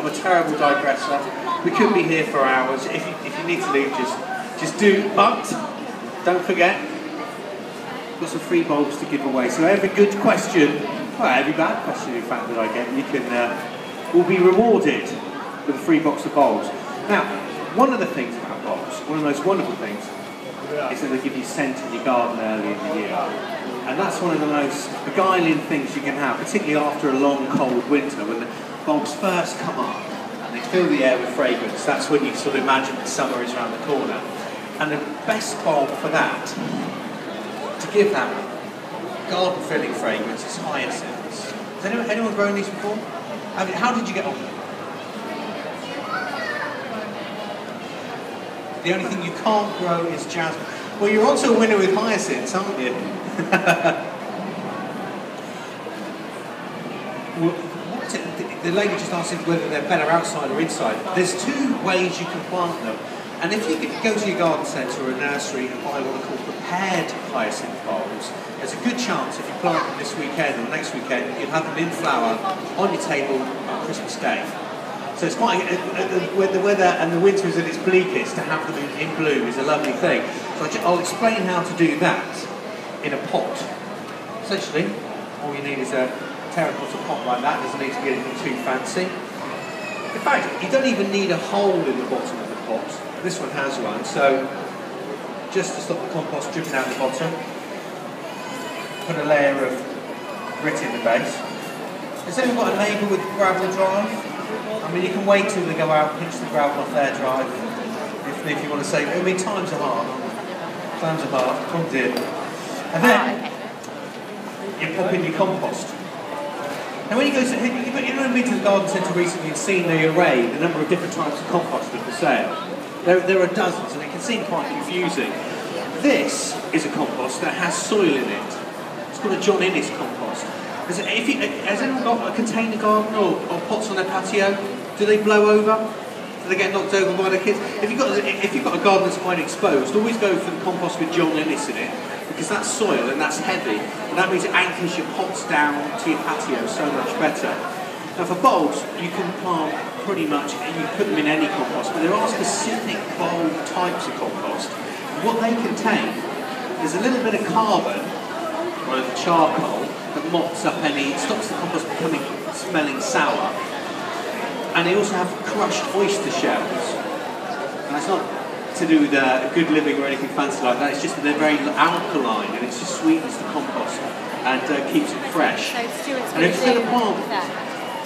I'm a terrible digresser. We could be here for hours. If you need to leave, just do. But don't forget, we've got some free bulbs to give away. So every good question, well, every bad question in fact that I get, you can will be rewarded with a free box of bulbs. Now, one of the things about bulbs, one of the most wonderful things, is that they give you scent in your garden early in the year. And that's one of the most beguiling things you can have, particularly after a long, cold winter, when the bulbs first come up and they fill the air with fragrance. That's when you sort of imagine that summer is around the corner. And the best bulb for that, to give that garden-filling fragrance, is hyacinths. Has anyone grown these before? I mean, how did you get on with them? The only thing you can't grow is jasmine. Well, you're also a winner with hyacinths, aren't you? The lady just asked whether they're better outside or inside. There's two ways you can plant them. And if you go to your garden centre or a nursery and buy what are called prepared hyacinth bulbs, there's a good chance if you plant them this weekend or next weekend, you'll have them in flower on your table on Christmas Day. So it's quite, when the weather and the winter is at its bleakest, to have them in bloom is a lovely thing. So I'll explain how to do that in a pot. Essentially, all you need is a terracotta pot like that. Doesn't need to be anything too fancy. In fact, you don't even need a hole in the bottom of the pot. This one has one, so just to stop the compost dripping out the bottom, put a layer of grit in the base. Has anyone got a neighbour with gravel drive? I mean, you can wait till they go out, pinch the gravel off their drive, if you want to save it. I mean, times are hard. Times are hard, oh dear. And then, you pop in your compost. Now when you go to, you've been to the garden centre recently and seen the array, the number of different types of compost that are for sale. There are dozens, and it can seem quite confusing. This is a compost that has soil in it. It's called a John Innes compost. Has anyone got a container garden or pots on their patio? Do they blow over? Do they get knocked over by the kids? If you've got a garden that's quite exposed, always go for the compost with John Innes in it, because that's soil and that's heavy, and that means it anchors your pots down to your patio so much better. Now for bulbs, you can plant pretty much, you put them in any compost, but there are specific bulb types of compost. What they contain is a little bit of carbon, or the charcoal, that mops up stops the compost smelling sour. And they also have crushed oyster shells. And it's not to do with good living or anything fancy like that, it's just that they're very alkaline and it just sweetens the compost and keeps it fresh. So Stuart's and if you're going to plant,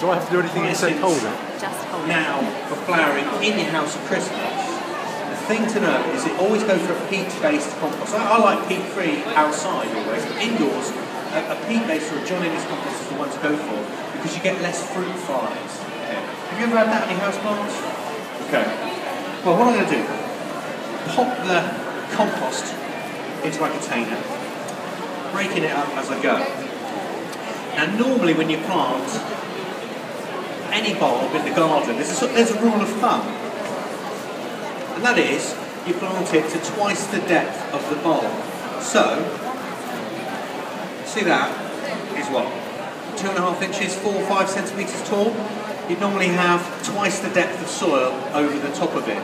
do I have to do anything to say hold it? Just hold it. Now, for flowering in your house at Christmas, the thing to know is it always go for a peat-based compost. I like peat-free outside always, but indoors, a peat-based or a John Innes compost is the one to go for because you get less fruit flies. Have you ever had that in your house plants? Okay. Well, what I'm going to do, pop the compost into my container, breaking it up as I go. Now, normally when you plant any bulb in the garden, there's a rule of thumb, and that is you plant it to twice the depth of the bulb. So, see that is what? 2.5 inches, 4 or 5 centimetres tall. You'd normally have twice the depth of soil over the top of it.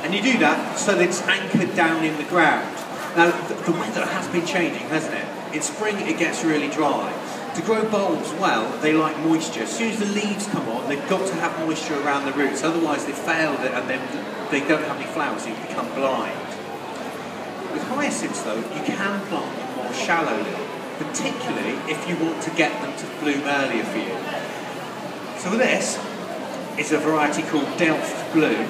And you do that so that it's anchored down in the ground. Now, the weather has been changing, hasn't it? In spring, it gets really dry. To grow bulbs well, they like moisture. As soon as the leaves come on, they've got to have moisture around the roots. Otherwise, they fail and then they don't have any flowers, so you become blind. With hyacinths, though, you can plant them more shallowly, particularly if you want to get them to bloom earlier for you. So this is a variety called Delft Bloom.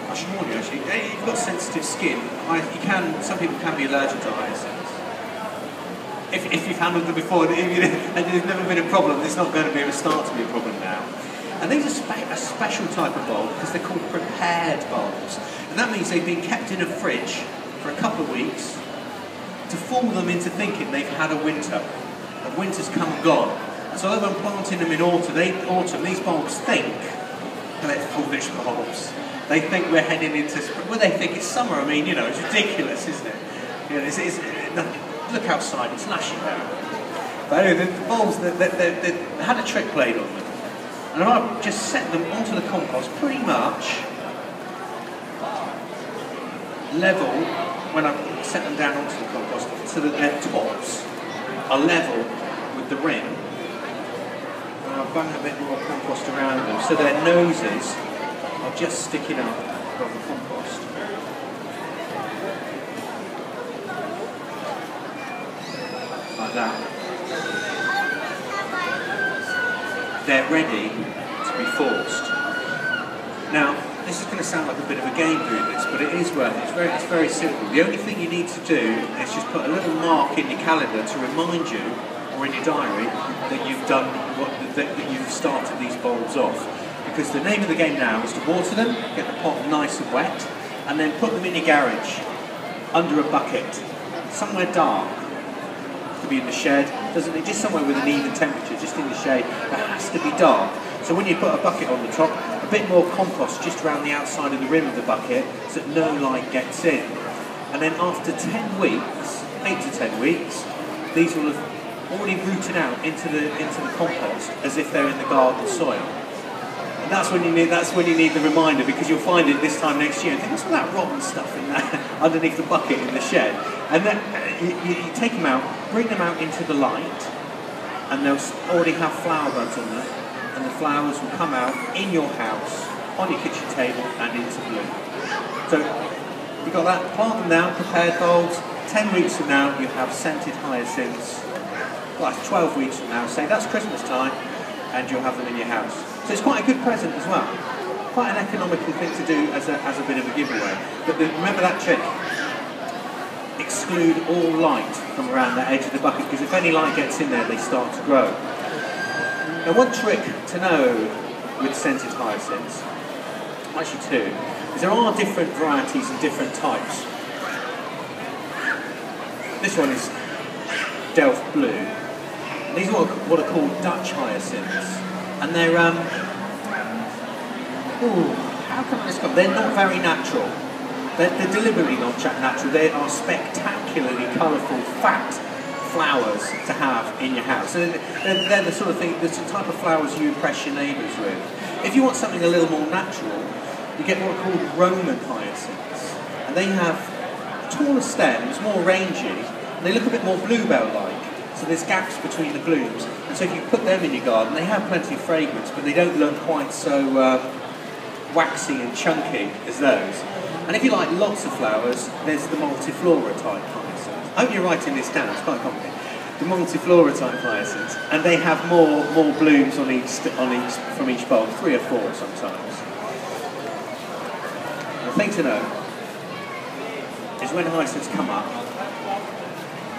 I should warn you actually, if you've got sensitive skin, some people can be allergic to hyacinths. If you've handled them before and there's never been a problem, it's not going to start to be a problem now. And these are a special type of bulb because they're called prepared bulbs. And that means they've been kept in a fridge for a couple of weeks to fool them into thinking they've had a winter. And winter's come and gone. So although I'm planting them in autumn, these bulbs think they're foolish bulbs. They think we're heading into spring. Well, they think it's summer. I mean, it's ridiculous, isn't it? Look outside, it's lashing down. But anyway, the bulbs, they had a trick played on them. And I've just set them onto the compost pretty much level when I set them down onto the compost so that their tops are level with the rim. And I'll bung a bit more compost around them so their noses are just sticking up above the compost. Like that. They're ready to be forced. Now, this is going to sound like a bit of a game doing this, but it is worth it. It's very simple. The only thing you need to do is just put a little mark in your calendar to remind you, or in your diary, that you've done that you've started these bulbs off. Because the name of the game now is to water them, get the pot nice and wet, and then put them in your garage under a bucket, somewhere dark. To be in the shed, doesn't it? Just somewhere with an even temperature, just in the shade. It has to be dark. So when you put a bucket on the top, a bit more compost just around the outside of the rim of the bucket, so that no light gets in. And then after 10 weeks, 8 to 10 weeks, these will have already rooted out into the compost as if they're in the garden soil. And that's when you need the reminder, because you'll find it this time next year and think, what's all that rotten stuff in there underneath the bucket in the shed? And then you take them out, bring them out into the light, and they'll already have flower buds on them, and the flowers will come out in your house, on your kitchen table, and into bloom. So you've got that, plant them now, prepared bulbs. 10 weeks from now you have scented hyacinths. Well, 12 weeks from now, say that's Christmas time, and you'll have them in your house. So it's quite a good present as well. Quite an economical thing to do as a bit of a giveaway. But remember that trick. Exclude all light from around the edge of the bucket, because if any light gets in there, they start to grow. Now, one trick to know with scented hyacinths, actually two, is there are different varieties and different types. This one is Delft Blue. And these are what are called Dutch hyacinths, and they're how can I describe? They're not very natural. They're deliberately not natural. They are spectacularly colourful, fat flowers to have in your house. So they're the sort of thing, the type of flowers you impress your neighbours with. If you want something a little more natural, you get what are called Roman hyacinths. And they have taller stems, more rangy, and they look a bit more bluebell-like. So there's gaps between the blooms. And so if you put them in your garden, they have plenty of fragrance, but they don't look quite so waxy and chunky as those. And if you like lots of flowers, there's the multiflora type hyacinths. I hope you're writing this down, it's quite complicated. The multiflora type hyacinths, and they have more blooms on each from each bulb, 3 or 4 sometimes. The thing to know is when hyacinths come up,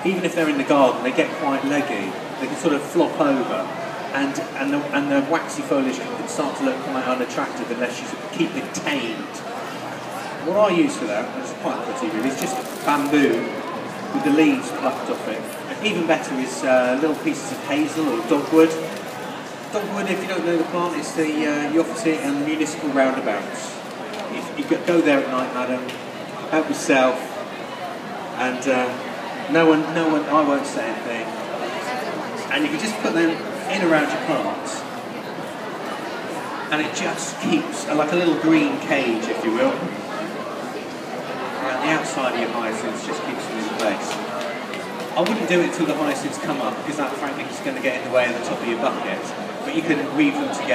even if they're in the garden, they get quite leggy. They can sort of flop over, and the waxy foliage can start to look quite unattractive unless you keep it tamed. What I use for that, which is quite pretty really, is just bamboo with the leaves plucked off it. And even better is little pieces of hazel or dogwood. Dogwood, if you don't know the plant, is you often see it in municipal roundabouts. You go there at night, madam, help yourself, and no one, I won't say anything. And you can just put them in around your plants, and it just keeps like a little green cage, if you will. The outside of your hyacinths just keeps them in place. I wouldn't do it till the hyacinths come up, because that frankly is going to get in the way of the top of your bucket, but you can weave them together.